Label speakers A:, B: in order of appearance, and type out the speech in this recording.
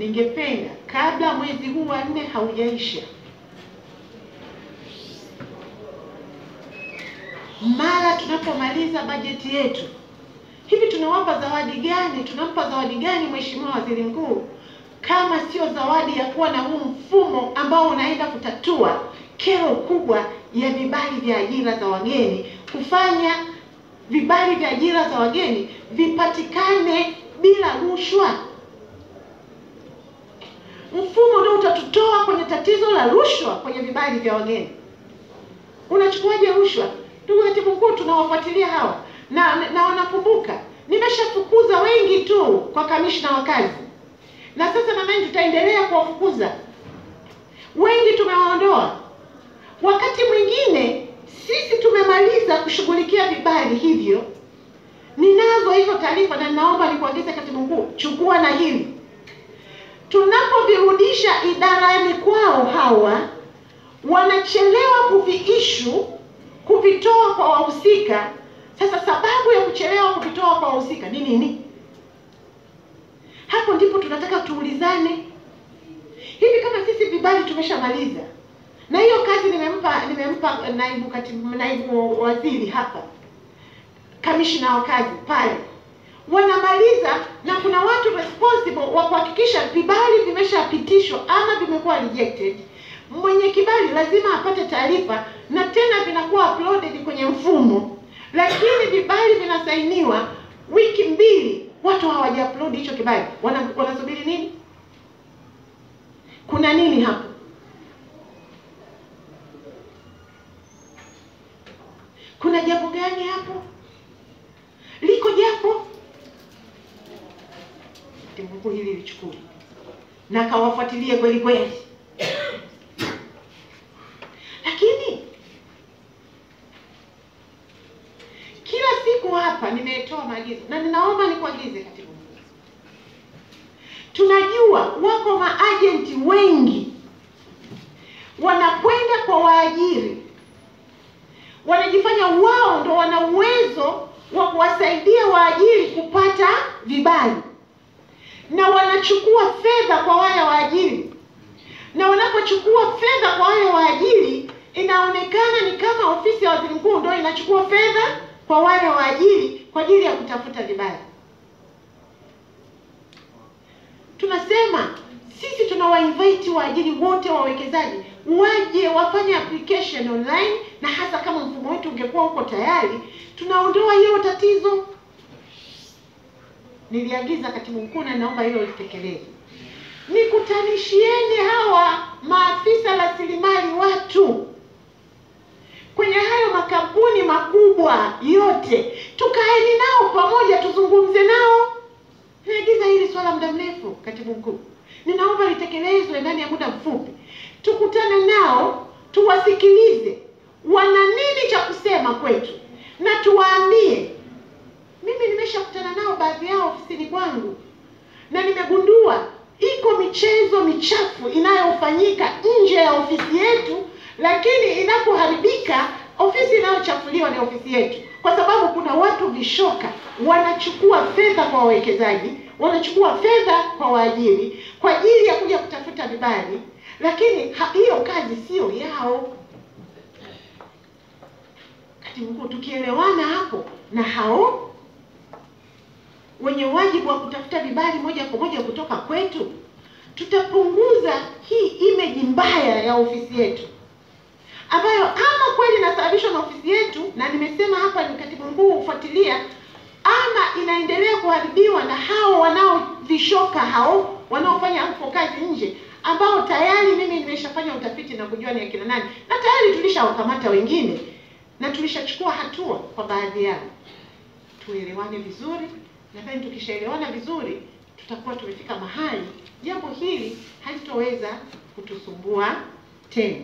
A: ningependa kabla mwezi huu wa 4 haujaisha, mara tunapomaliza bajeti yetu, hivi tunawapa zawadi gani? Tunampa zawadi gani Mheshimiwa Waziri Mkuu kama sio zawadi ya kuwa na huu mfumo ambao unaenda kutatua kero kubwa ya vibali vya ajira za wageni, kufanya vibali vya ajira za wageni vipatikane bila rushwa. Mfumo ndio utatutoa kwenye tatizo la rushwa kwenye vibali vya wageni. Unachukuaje rushwa? Ndugu Katibu Mkuu, tunawafuatilia hawa na wanakumbuka. Nimeshafukuza wengi tu kwa kamishna wa kazi, na sasa nadhani tutaendelea kuwafukuza wengi. Tumewaondoa. Wakati mwingine sisi tumemaliza kushughulikia vibali hivyo. Ninazo hizo taarifa na ninaomba nikuagize Katibu Mkuu, chukua na hili. Tunapovirudisha idarani kwao, hawa wanachelewa kuviishu, kuvitoa kwa wahusika. Sasa sababu ya kuchelewa kuvitoa kwa wahusika ni nini? Hapo ndipo tunataka tuulizane. Hivi kama sisi vibali tumeshamaliza, na hiyo kazi nimempa naibu waziri hapa, kamishna wa kazi pale, wanamaliza na kuna watu responsible wa kuhakikisha vibali vimeshapitishwa ama vimekuwa rejected. Mwenye kibali lazima apate taarifa na tena vinakuwa uploaded kwenye mfumo. Lakini vibali vinasainiwa wiki 2, watu hawaja-upload hicho kibali. Wanasubiri nini? Kuna nini hapo? Kuna jambo gani hapo? Liko jambo? Katibu Mkuu, hili lichukue na kawafuatilie kweli kweli. Lakini kila siku hapa nimetoa maagizo na ninaomba nikuagize Katibu Mkuu. Tunajua wako maagenti wengi wanakwenda kwa waajiri, wanajifanya wao ndo wana uwezo wa kuwasaidia waajiri kupata vibali, na wanachukua fedha kwa wale waajiri. Na wanapochukua fedha kwa wale waajiri, inaonekana ni kama ofisi ya Waziri Mkuu ndio inachukua fedha kwa wale waajiri kwa ajili ya kutafuta vibali. Tunasema sisi tunawainvite waajiri wote, wawekezaji waje wafanye application online, na hasa kama mfumo wetu ungekuwa uko tayari, tunaondoa hiyo tatizo. Niliagiza Katibu Mkuu na naomba hilo litekelezwe. Nikutanishieni hawa maafisa rasilimali watu kwenye hayo makampuni makubwa yote, tukaeni nao pamoja, tuzungumze nao. Niliagiza hili swala muda mrefu Katibu Mkuu, ninaomba litekelezwe ndani ya muda mfupi. Tukutane nao, tuwasikilize wana nini cha kusema kwetu, na tuwaambie. Mimi nimeshakutana nao baadhi yao ofisini kwangu, na nimegundua iko michezo michafu inayofanyika nje ya ofisi yetu, lakini inapoharibika ofisi inayochafuliwa ni ofisi yetu, kwa sababu kuna watu vishoka wanachukua fedha kwa wawekezaji, wanachukua fedha kwa waajiri kwa ajili ya kuja kutafuta vibali, lakini hiyo kazi sio yao. Katibu Mkuu, tukielewana hapo na hao wenye wajibu wa kutafuta vibali moja kwa moja kutoka kwetu, tutapunguza hii image mbaya ya ofisi yetu, ambayo ama kweli inasababishwa na ofisi yetu, na nimesema hapa ni Katibu Mkuu ufuatilia, ama inaendelea kuharibiwa na hao wanaovishoka, hao wanaofanya hapo kazi nje, ambao tayari mimi nimeshafanya utafiti na kujua ni akina nani, na tayari tulishawakamata wengine na tulishachukua hatua kwa baadhi yao. Tuelewane vizuri. Nadhani tukishaelewana vizuri tutakuwa tumefika mahali jambo hili halitoweza kutusumbua tena.